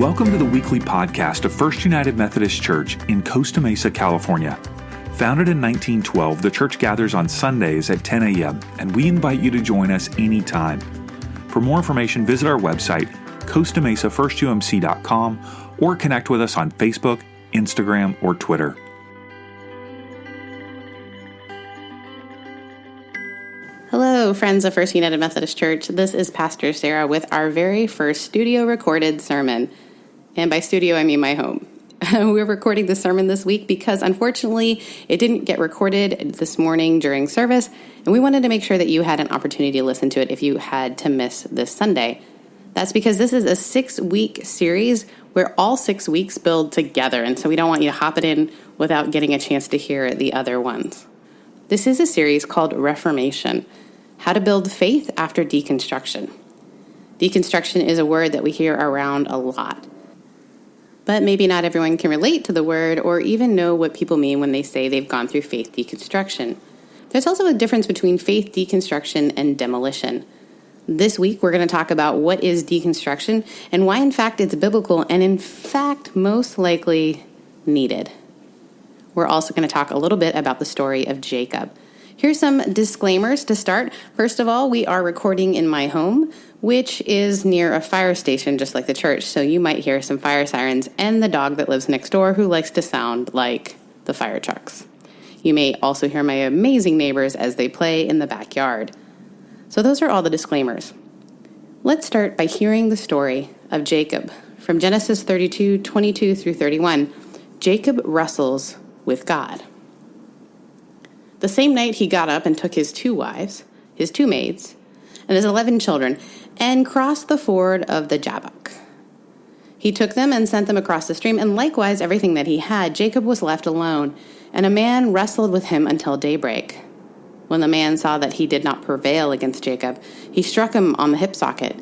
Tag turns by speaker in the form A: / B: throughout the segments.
A: Welcome to the weekly podcast of First United Methodist Church in Costa Mesa, California. Founded in 1912, the church gathers on Sundays at 10 a.m., and we invite you to join us anytime. For more information, visit our website, costamesafirst.umc.com, or connect with us on Facebook, Instagram, or Twitter.
B: Hello, friends of First United Methodist Church. This is Pastor Sarah with our very first studio-recorded sermon. And by studio, I mean my home. We're recording the sermon this week because, unfortunately, it didn't get recorded this morning during service, and we wanted to make sure that you had an opportunity to listen to it if you had to miss this Sunday. That's because this is a 6-week series where all 6 weeks build together, and so we don't want you to hop it in without getting a chance to hear the other ones. This is a series called Reformation, How to Build Faith After Deconstruction. Deconstruction is a word that we hear around a lot. But maybe not everyone can relate to the word or even know what people mean when they say they've gone through faith deconstruction. There's also a difference between faith deconstruction and demolition. This week, we're going to talk about what is deconstruction and why, in fact, it's biblical and, in fact, most likely needed. We're also going to talk a little bit about the story of Jacob. Here's some disclaimers to start. First of all, we are recording in my home, which is near a fire station, just like the church, so you might hear some fire sirens and the dog that lives next door who likes to sound like the fire trucks. You may also hear my amazing neighbors as they play in the backyard. So those are all the disclaimers. Let's start by hearing the story of Jacob. From Genesis 32:22 through 31, Jacob wrestles with God. The same night he got up and took his 2 wives, his 2 maids, and his 11 children, and crossed the ford of the Jabbok. He took them and sent them across the stream, and likewise everything that he had. Jacob was left alone, and a man wrestled with him until daybreak. When the man saw that he did not prevail against Jacob, he struck him on the hip socket,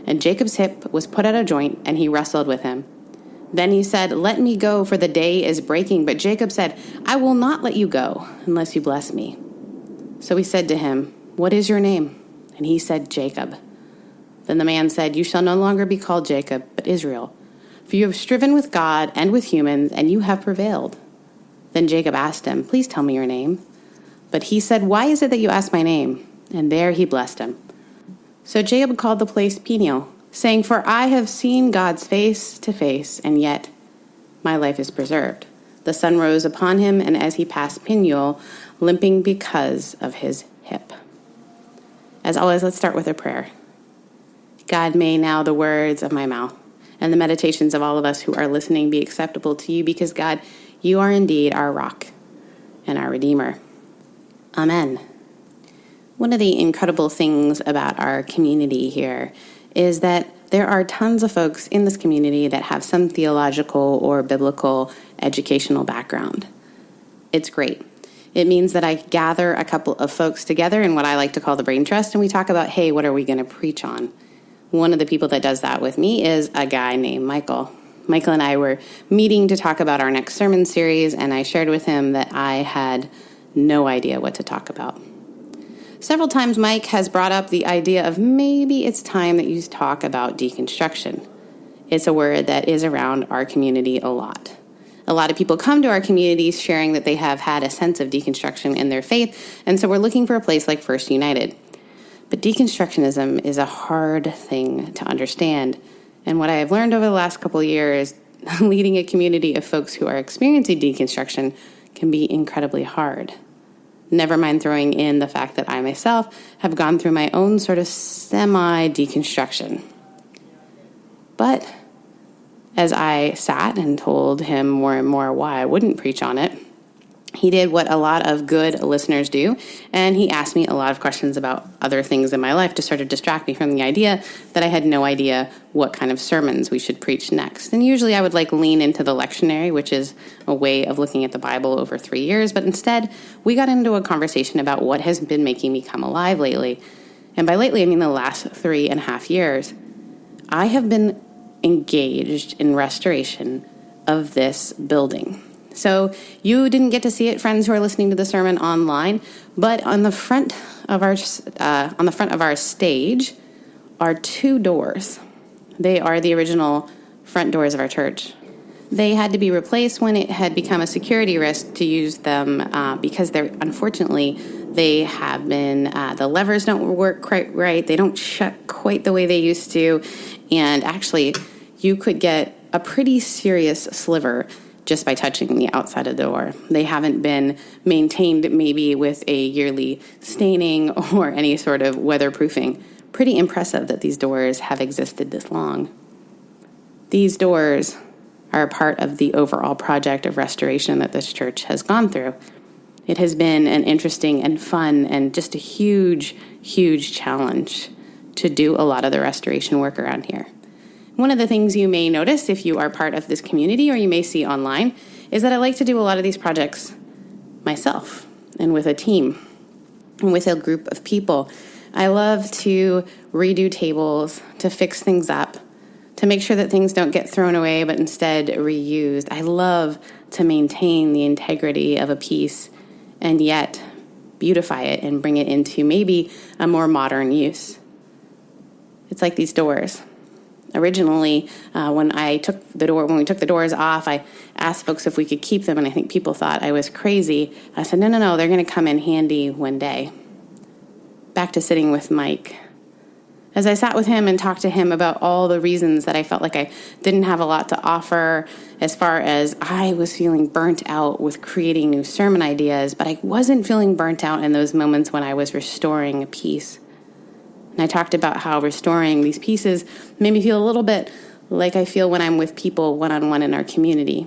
B: and Jacob's hip was put out of joint, and he wrestled with him. Then he said, "Let me go, for the day is breaking." But Jacob said, "I will not let you go unless you bless me." So he said to him, "What is your name?" And he said, "Jacob." Then the man said, "You shall no longer be called Jacob, but Israel, for you have striven with God and with humans, and you have prevailed." Then Jacob asked him, "Please tell me your name." But he said, "Why is it that you ask my name?" And there he blessed him. So Jacob called the place Peniel, saying, "For I have seen God's face to face, and yet my life is preserved." The sun rose upon him, and as he passed Peniel, limping because of his hip. As always, let's start with a prayer. God, may now the words of my mouth and the meditations of all of us who are listening be acceptable to you, because, God, you are indeed our rock and our Redeemer. Amen. One of the incredible things about our community here is that there are tons of folks in this community that have some theological or biblical educational background. It's great. It means that I gather a couple of folks together in what I like to call the brain trust, and we talk about, hey, what are we going to preach on? One of the people that does that with me is a guy named Michael. Michael and I were meeting to talk about our next sermon series, and I shared with him that I had no idea what to talk about. Several times Mike has brought up the idea of maybe it's time that you talk about deconstruction. It's a word that is around our community a lot. A lot of people come to our communities sharing that they have had a sense of deconstruction in their faith, and so we're looking for a place like First United. But deconstructionism is a hard thing to understand, and what I have learned over the last couple of years, leading a community of folks who are experiencing deconstruction can be incredibly hard. Never mind throwing in the fact that I myself have gone through my own sort of semi-deconstruction. But as I sat and told him more and more why I wouldn't preach on it, he did what a lot of good listeners do, and he asked me a lot of questions about other things in my life to sort of distract me from the idea that I had no idea what kind of sermons we should preach next. And usually I would lean into the lectionary, which is a way of looking at the Bible over 3 years, but instead we got into a conversation about what has been making me come alive lately. And by lately, I mean the last 3.5 years. I have been engaged in restoration of this building. So you didn't get to see it, friends who are listening to the sermon online, but on the front of our stage are 2 doors. They are the original front doors of our church. They had to be replaced when it had become a security risk to use them because unfortunately, they have been, the levers don't work quite right. They don't shut quite the way they used to. And actually, you could get a pretty serious sliver just by touching the outside of the door. They haven't been maintained maybe with a yearly staining or any sort of weatherproofing. Pretty impressive that these doors have existed this long. These doors are a part of the overall project of restoration that this church has gone through. It has been an interesting and fun and just a huge, huge challenge to do a lot of the restoration work around here. One of the things you may notice if you are part of this community or you may see online is that I like to do a lot of these projects myself and with a team and with a group of people. I love to redo tables, to fix things up, to make sure that things don't get thrown away but instead reused. I love to maintain the integrity of a piece and yet beautify it and bring it into maybe a more modern use. It's like these doors. Originally, when we took the doors off, I asked folks if we could keep them, and I think people thought I was crazy. I said, no, they're going to come in handy one day. Back to sitting with Mike. As I sat with him and talked to him about all the reasons that I felt like I didn't have a lot to offer, as far as I was feeling burnt out with creating new sermon ideas, but I wasn't feeling burnt out in those moments when I was restoring a piece. And I talked about how restoring these pieces made me feel a little bit like I feel when I'm with people one-on-one in our community.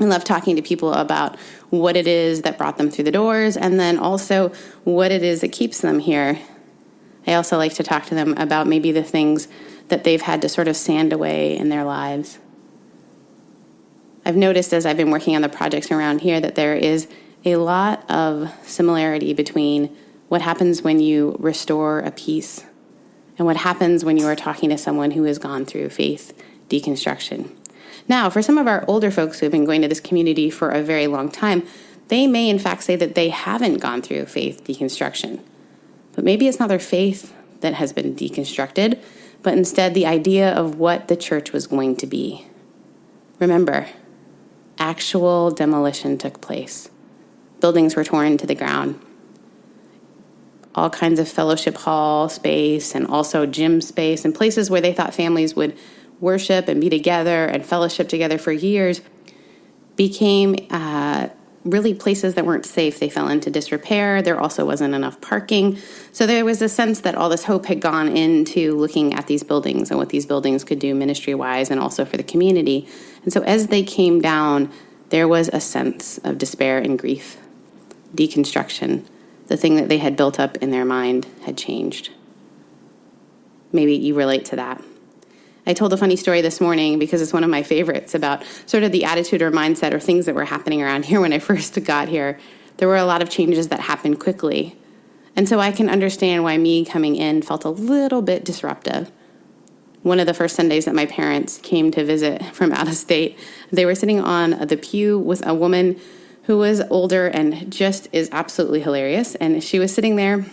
B: I love talking to people about what it is that brought them through the doors and then also what it is that keeps them here. I also like to talk to them about maybe the things that they've had to sort of sand away in their lives. I've noticed as I've been working on the projects around here that there is a lot of similarity between what happens when you restore a piece and what happens when you are talking to someone who has gone through faith deconstruction. Now, for some of our older folks who have been going to this community for a very long time, they may in fact say that they haven't gone through faith deconstruction. But maybe it's not their faith that has been deconstructed, but instead the idea of what the church was going to be. Remember, actual demolition took place. Buildings were torn to the ground. All kinds of fellowship hall space and also gym space and places where they thought families would worship and be together and fellowship together for years became really places that weren't safe. They fell into disrepair. There also wasn't enough parking. So there was a sense that all this hope had gone into looking at these buildings and what these buildings could do ministry-wise and also for the community. And so as they came down, there was a sense of despair and grief. Deconstruction, the thing that they had built up in their mind, had changed. Maybe you relate to that. I told a funny story this morning because it's one of my favorites about sort of the attitude or mindset or things that were happening around here when I first got here. There were a lot of changes that happened quickly. And so I can understand why me coming in felt a little bit disruptive. One of the first Sundays that my parents came to visit from out of state, they were sitting on the pew with a woman who was older and just is absolutely hilarious. And she was sitting there,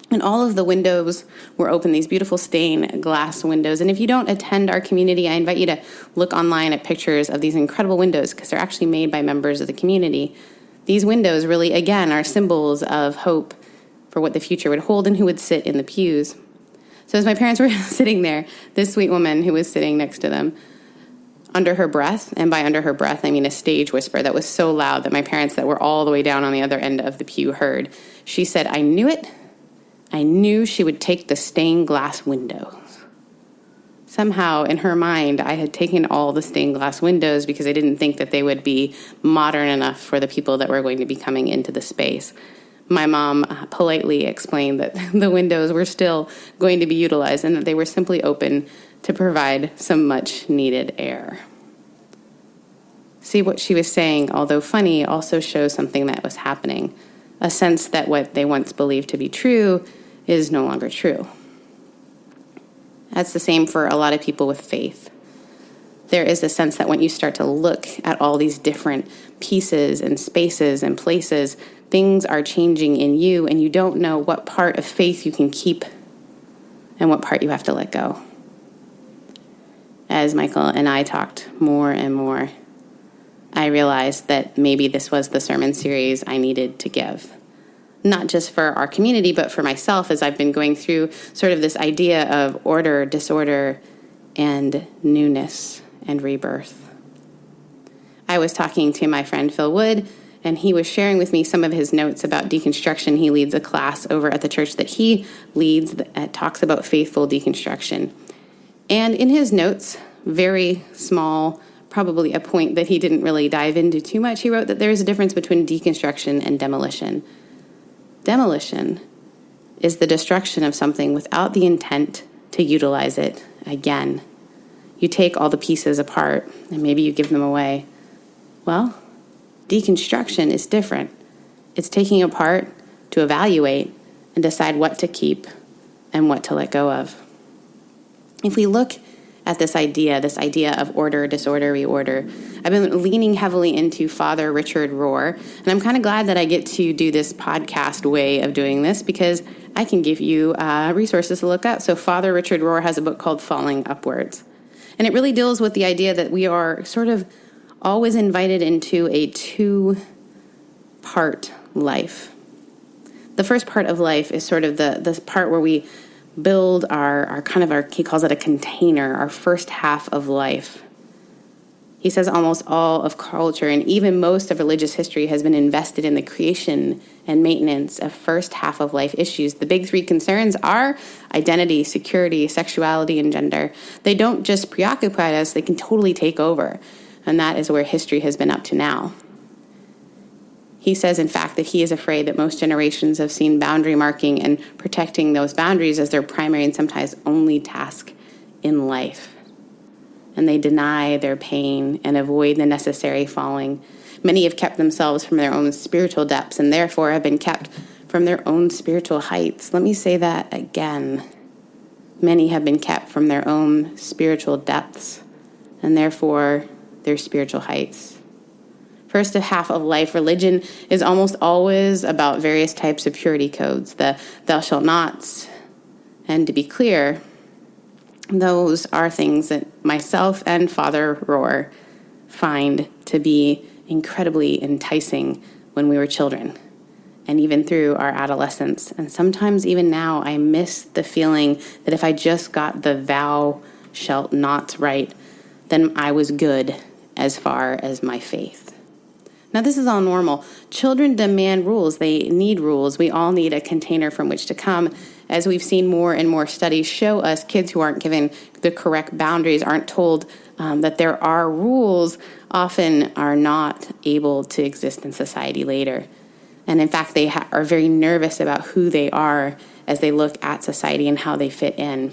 B: and all of the windows were open, these beautiful stained glass windows. And if you don't attend our community, I invite you to look online at pictures of these incredible windows because they're actually made by members of the community. These windows really, again, are symbols of hope for what the future would hold and who would sit in the pews. So as my parents were sitting there, this sweet woman who was sitting next to them, under her breath, and by under her breath, I mean a stage whisper that was so loud that my parents that were all the way down on the other end of the pew heard. She said, "I knew it. I knew she would take the stained glass windows." Somehow, in her mind, I had taken all the stained glass windows because I didn't think that they would be modern enough for the people that were going to be coming into the space. My mom politely explained that the windows were still going to be utilized and that they were simply open to provide some much-needed air. See, what she was saying, although funny, also shows something that was happening. A sense that what they once believed to be true is no longer true. That's the same for a lot of people with faith. There is a sense that when you start to look at all these different pieces and spaces and places, things are changing in you, and you don't know what part of faith you can keep and what part you have to let go. as Michael and I talked more and more, I realized that maybe this was the sermon series I needed to give. Not just for our community, but for myself, as I've been going through sort of this idea of order, disorder, and newness and rebirth. I was talking to my friend Phil Wood, and he was sharing with me some of his notes about deconstruction. He leads a class over at the church that he leads that talks about faithful deconstruction. And in his notes, very small, probably a point that he didn't really dive into too much, he wrote that there is a difference between deconstruction and demolition. Demolition is the destruction of something without the intent to utilize it again. You take all the pieces apart and maybe you give them away. Well, deconstruction is different. It's taking apart to evaluate and decide what to keep and what to let go of. If we look at this idea of order, disorder, reorder, I've been leaning heavily into Father Richard Rohr, and I'm kind of glad that I get to do this podcast way of doing this because I can give you resources to look up. So Father Richard Rohr has a book called Falling Upwards, and it really deals with the idea that we are sort of always invited into a two-part life. The first part of life is sort of the part where we build our he calls it a container, our first half of life. He says almost all of culture and even most of religious history has been invested in the creation and maintenance of first half of life issues. The big three concerns are identity, security, sexuality, and gender. They don't just preoccupy us, they can totally take over. And that is where history has been up to now. He says, in fact, that he is afraid that most generations have seen boundary marking and protecting those boundaries as their primary and sometimes only task in life. And they deny their pain and avoid the necessary falling. Many have kept themselves from their own spiritual depths and therefore have been kept from their own spiritual heights. Let me say that again. Many have been kept from their own spiritual depths and therefore their spiritual heights. First half of life, religion is almost always about various types of purity codes, the thou shalt nots. And to be clear, those are things that myself and Father Rohr find to be incredibly enticing when we were children, and even through our adolescence. And sometimes even now, I miss the feeling that if I just got the thou shalt not right, then I was good as far as my faith. Now, this is all normal. Children demand rules. They need rules. We all need a container from which to come. As we've seen more and more studies show us, kids who aren't given the correct boundaries, aren't told that there are rules, often are not able to exist in society later. And in fact, they are very nervous about who they are as they look at society and how they fit in.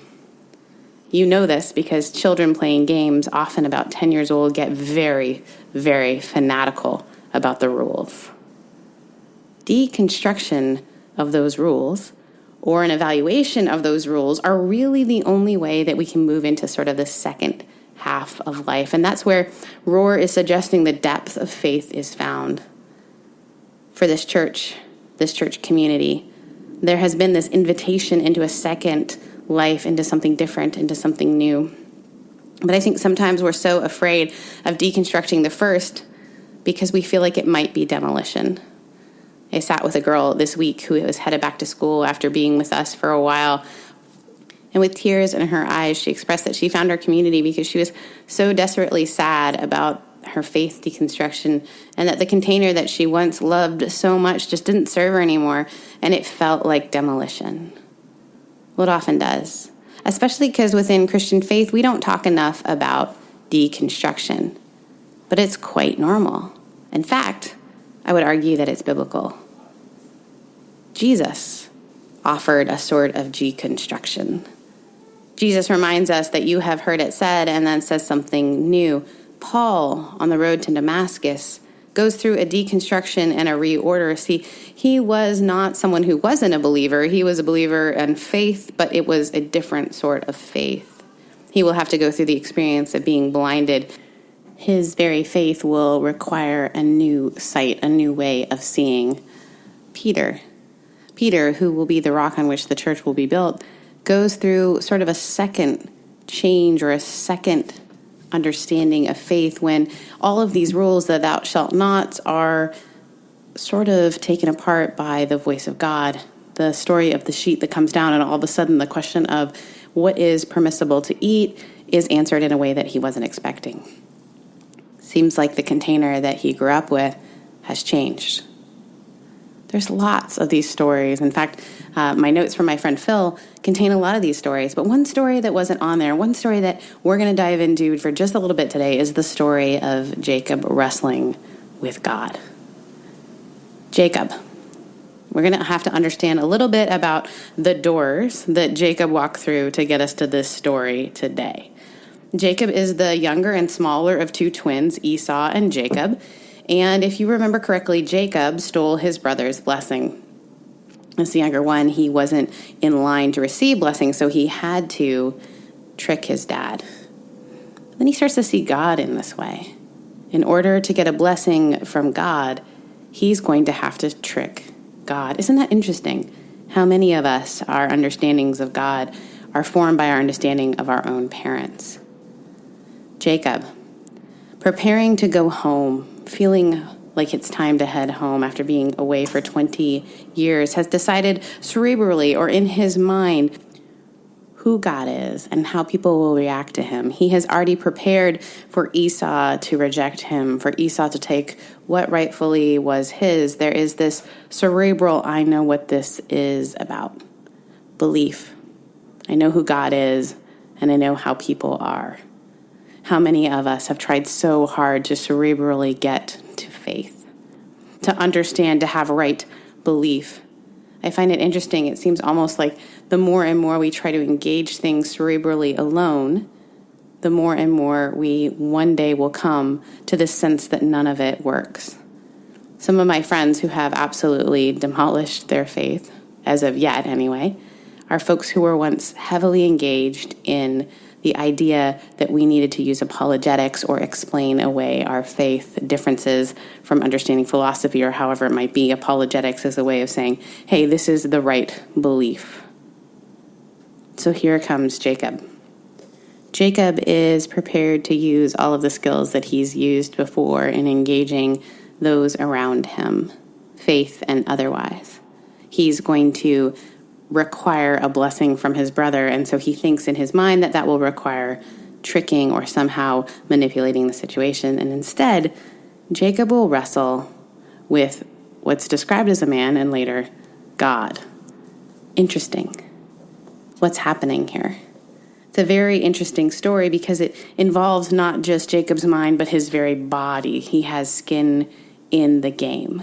B: You know this because children playing games, often about 10 years old, get very, very fanatical about the rules. Deconstruction of those rules or an evaluation of those rules are really the only way that we can move into sort of the second half of life. And that's where Rohr is suggesting the depth of faith is found. For this church community, there has been this invitation into a second life, into something different, into something new. But I think sometimes we're so afraid of deconstructing the first because we feel like it might be demolition. I sat with a girl this week who was headed back to school after being with us for a while. And with tears in her eyes, she expressed that she found our community because she was so desperately sad about her faith deconstruction and that the container that she once loved so much just didn't serve her anymore. And it felt like demolition. Well, it often does, especially because within Christian faith, we don't talk enough about deconstruction. But it's quite normal. In fact, I would argue that it's biblical. Jesus offered a sort of deconstruction. Jesus reminds us that you have heard it said and then says something new. Paul, on the road to Damascus, goes through a deconstruction and a reorder. See, he was not someone who wasn't a believer. He was a believer in faith, but it was a different sort of faith. He will have to go through the experience of being blinded. His very faith will require a new sight, a new way of seeing. Peter, who will be the rock on which the church will be built, goes through sort of a second change or a second understanding of faith when all of these rules, the thou shalt nots, are sort of taken apart by the voice of God. The story of the sheet that comes down, and all of a sudden the question of what is permissible to eat is answered in a way that he wasn't expecting. Seems like the container that he grew up with has changed. There's lots of these stories. In fact, my notes from my friend Phil contain a lot of these stories. But one story that wasn't on there, one story that we're going to dive into for just a little bit today, is the story of Jacob wrestling with God. Jacob. We're going to have to understand a little bit about the doors that Jacob walked through to get us to this story today. Jacob is the younger and smaller of two twins, Esau and Jacob. And if you remember correctly, Jacob stole his brother's blessing. As the younger one, he wasn't in line to receive blessing, so he had to trick his dad. Then he starts to see God in this way. In order to get a blessing from God, he's going to have to trick God. Isn't that interesting? How many of us, our understandings of God are formed by our understanding of our own parents. Jacob, preparing to go home, feeling like it's time to head home after being away for 20 years, has decided cerebrally or in his mind who God is and how people will react to him. He has already prepared for Esau to reject him, for Esau to take what rightfully was his. There is this cerebral, I know what this is about. Belief. I know who God is, and I know how people are. How many of us have tried so hard to cerebrally get to faith, to understand, to have right belief? I find it interesting. It seems almost like the more and more we try to engage things cerebrally alone, the more and more we one day will come to this sense that none of it works. Some of my friends who have absolutely demolished their faith, as of yet anyway, are folks who were once heavily engaged in the idea that we needed to use apologetics or explain away our faith differences from understanding philosophy or however it might be. Apologetics is a way of saying, hey, this is the right belief. So here comes Jacob. Jacob is prepared to use all of the skills that he's used before in engaging those around him, faith and otherwise. He's going to require a blessing from his brother, and so he thinks in his mind that that will require tricking or somehow manipulating the situation. And instead, Jacob will wrestle with what's described as a man and later God. Interesting. What's happening here? It's a very interesting story because it involves not just Jacob's mind, but his very body. He has skin in the game.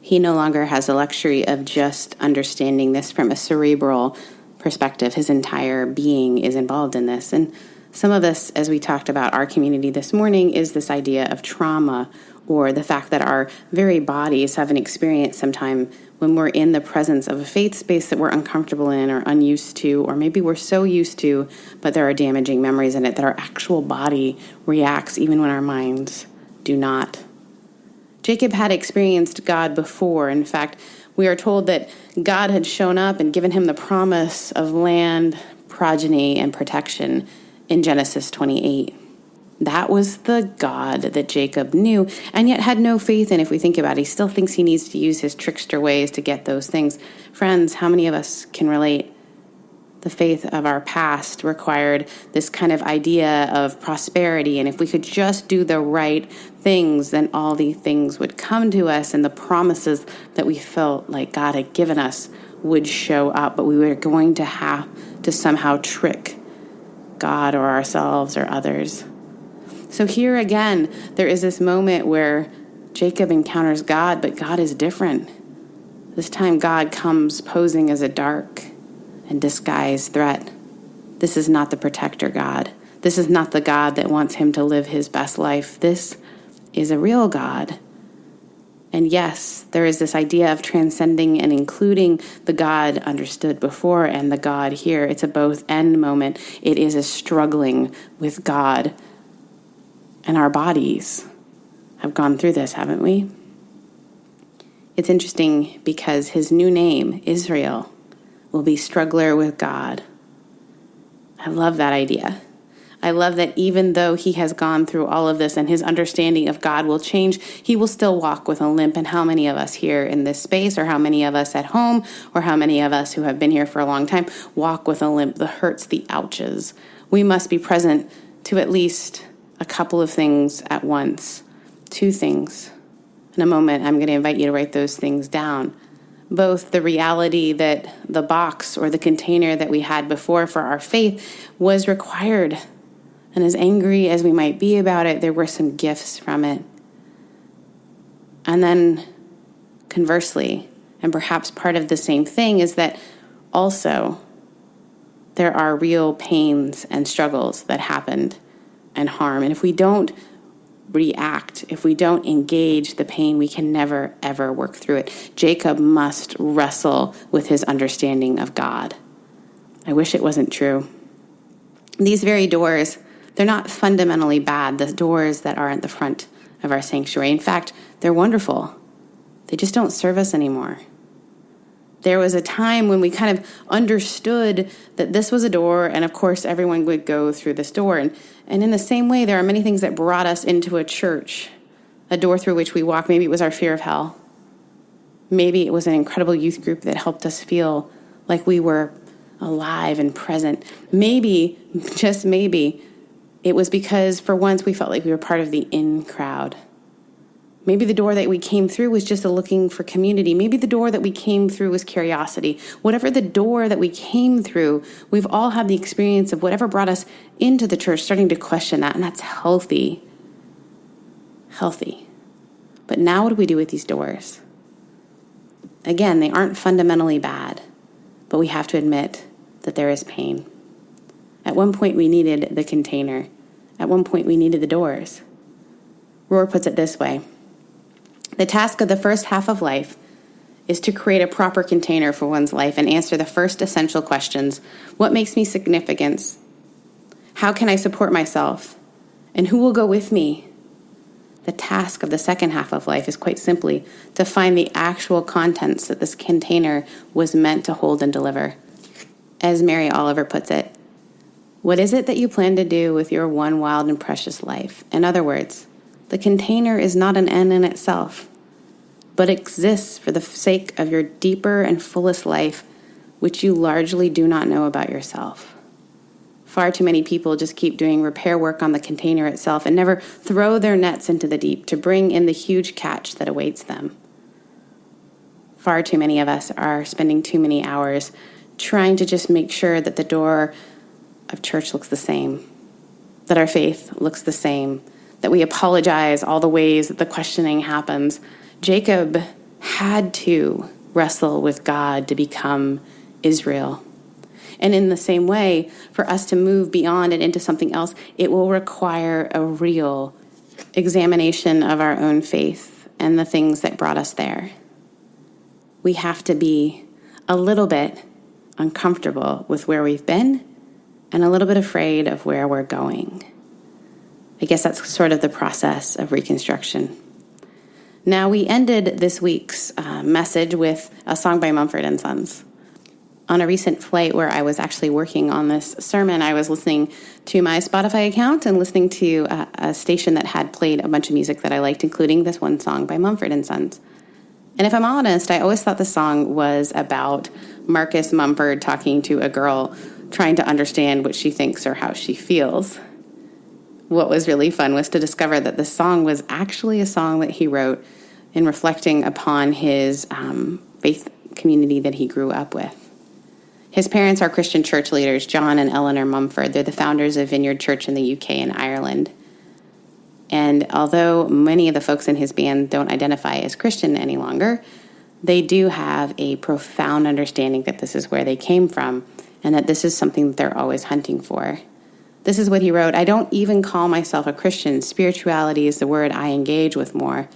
B: He no longer has the luxury of just understanding this from a cerebral perspective. His entire being is involved in this. And some of this, as we talked about our community this morning, is this idea of trauma, or the fact that our very bodies have an experience sometime when we're in the presence of a faith space that we're uncomfortable in or unused to, or maybe we're so used to, but there are damaging memories in it that our actual body reacts even when our minds do not. Jacob had experienced God before. In fact, we are told that God had shown up and given him the promise of land, progeny, and protection in Genesis 28. That was the God that Jacob knew and yet had no faith in. If we think about it, he still thinks he needs to use his trickster ways to get those things. Friends, how many of us can relate? The faith of our past required this kind of idea of prosperity, and if we could just do the right things, then all these things would come to us, and the promises that we felt like God had given us would show up, but we were going to have to somehow trick God or ourselves or others. So here again, there is this moment where Jacob encounters God, but God is different. This time God comes posing as a dark and disguised threat. This is not the protector God. This is not the God that wants him to live his best life. This is a real God. And yes, there is this idea of transcending and including the God understood before and the God here. It's a both and moment. It is a struggling with God. And our bodies have gone through this, haven't we? It's interesting because his new name, Israel, will be struggler with God. I love that idea. I love that even though he has gone through all of this and his understanding of God will change, he will still walk with a limp. And how many of us here in this space, or how many of us at home, or how many of us who have been here for a long time, walk with a limp, the hurts, the ouches? We must be present to at least a couple of things at once, 2 things. In a moment, I'm going to invite you to write those things down. Both the reality that the box or the container that we had before for our faith was required. And as angry as we might be about it, there were some gifts from it. And then conversely, and perhaps part of the same thing, is that also there are real pains and struggles that happened and harm. And if we don't react, if we don't engage the pain, we can never, ever work through it. Jacob must wrestle with his understanding of God. I wish it wasn't true. These very doors, they're not fundamentally bad, the doors that are at the front of our sanctuary. In fact, they're wonderful. They just don't serve us anymore. There was a time when we kind of understood that this was a door, and of course everyone would go through this door. And in the same way, there are many things that brought us into a church, a door through which we walk. Maybe it was our fear of hell. Maybe it was an incredible youth group that helped us feel like we were alive and present. Maybe, just maybe, it was because for once we felt like we were part of the in crowd. Maybe the door that we came through was just a looking for community. Maybe the door that we came through was curiosity. Whatever the door that we came through, we've all had the experience of whatever brought us into the church, starting to question that, and that's healthy. Healthy. But now what do we do with these doors? Again, they aren't fundamentally bad, but we have to admit that there is pain. At one point, we needed the container. At one point, we needed the doors. Rohr puts it this way: the task of the first half of life is to create a proper container for one's life and answer the first essential questions. What makes me significant? How can I support myself? And who will go with me? The task of the second half of life is quite simply to find the actual contents that this container was meant to hold and deliver. As Mary Oliver puts it, what is it that you plan to do with your one wild and precious life? In other words, the container is not an end in itself, but exists for the sake of your deeper and fullest life, which you largely do not know about yourself. Far too many people just keep doing repair work on the container itself and never throw their nets into the deep to bring in the huge catch that awaits them. Far too many of us are spending too many hours trying to just make sure that the door of church looks the same, that our faith looks the same, that we apologize all the ways that the questioning happens. Jacob had to wrestle with God to become Israel. And in the same way, for us to move beyond and into something else, it will require a real examination of our own faith and the things that brought us there. We have to be a little bit uncomfortable with where we've been and a little bit afraid of where we're going. I guess that's sort of the process of reconstruction. Now, we ended this week's message with a song by Mumford & Sons. On a recent flight where I was actually working on this sermon, I was listening to my Spotify account and listening to a station that had played a bunch of music that I liked, including this one song by Mumford & Sons. And if I'm honest, I always thought the song was about Marcus Mumford talking to a girl trying to understand what she thinks or how she feels. What was really fun was to discover that the song was actually a song that he wrote in reflecting upon his faith community that he grew up with. His parents are Christian church leaders, John and Eleanor Mumford. They're the founders of Vineyard Church in the UK and Ireland. And although many of the folks in his band don't identify as Christian any longer, they do have a profound understanding that this is where they came from and that this is something that they're always hunting for. This is what he wrote: I don't even call myself a Christian. Spirituality is the word I engage with more.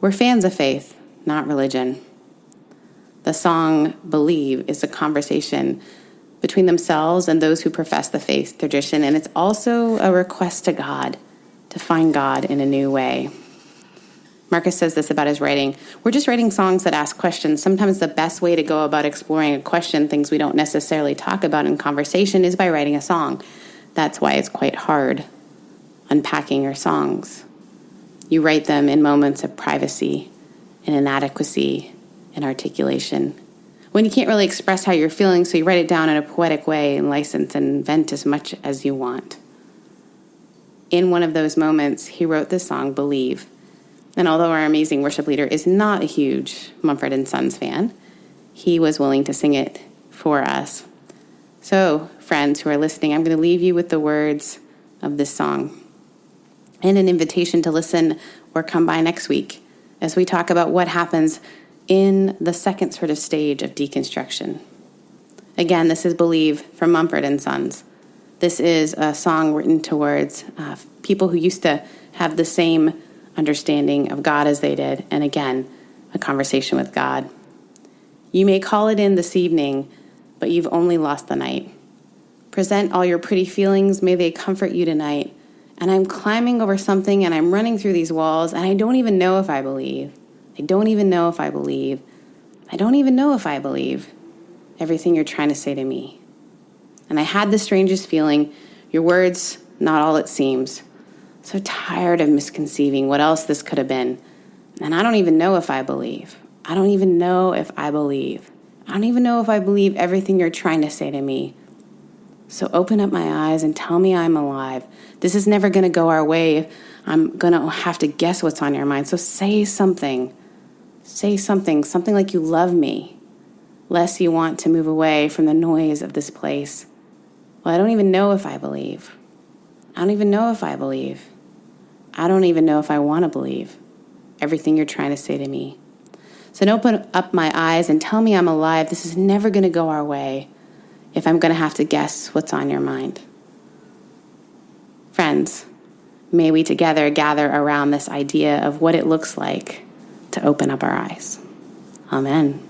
B: We're fans of faith, not religion. The song Believe is a conversation between themselves and those who profess the faith tradition, and it's also a request to God to find God in a new way. Marcus says this about his writing: we're just writing songs that ask questions. Sometimes the best way to go about exploring a question, things we don't necessarily talk about in conversation, is by writing a song. That's why it's quite hard unpacking your songs. You write them in moments of privacy and inadequacy and articulation. When you can't really express how you're feeling, so you write it down in a poetic way and license and vent as much as you want. In one of those moments, he wrote this song, Believe. And although our amazing worship leader is not a huge Mumford & Sons fan, he was willing to sing it for us. So, friends who are listening, I'm going to leave you with the words of this song and an invitation to listen or come by next week as we talk about what happens in the second sort of stage of deconstruction. Again, this is Believe from Mumford & Sons. This is a song written towards people who used to have the same understanding of God as they did, and again, a conversation with God. You may call it in this evening, but you've only lost the night. Present all your pretty feelings, may they comfort you tonight. And I'm climbing over something and I'm running through these walls, and I don't even know if I believe. I don't even know if I believe. I don't even know if I believe everything you're trying to say to me. And I had the strangest feeling, your words, not all it seems. So tired of misconceiving what else this could have been. And I don't even know if I believe. I don't even know if I believe. I don't even know if I believe everything you're trying to say to me. So open up my eyes and tell me I'm alive. This is never going to go our way. I'm going to have to guess what's on your mind. So say something. Say something like you love me, lest you want to move away from the noise of this place. Well, I don't even know if I believe. I don't even know if I believe. I don't even know if I want to believe everything you're trying to say to me. So open up my eyes and tell me I'm alive. This is never going to go our way if I'm going to have to guess what's on your mind. Friends, may we together gather around this idea of what it looks like to open up our eyes. Amen.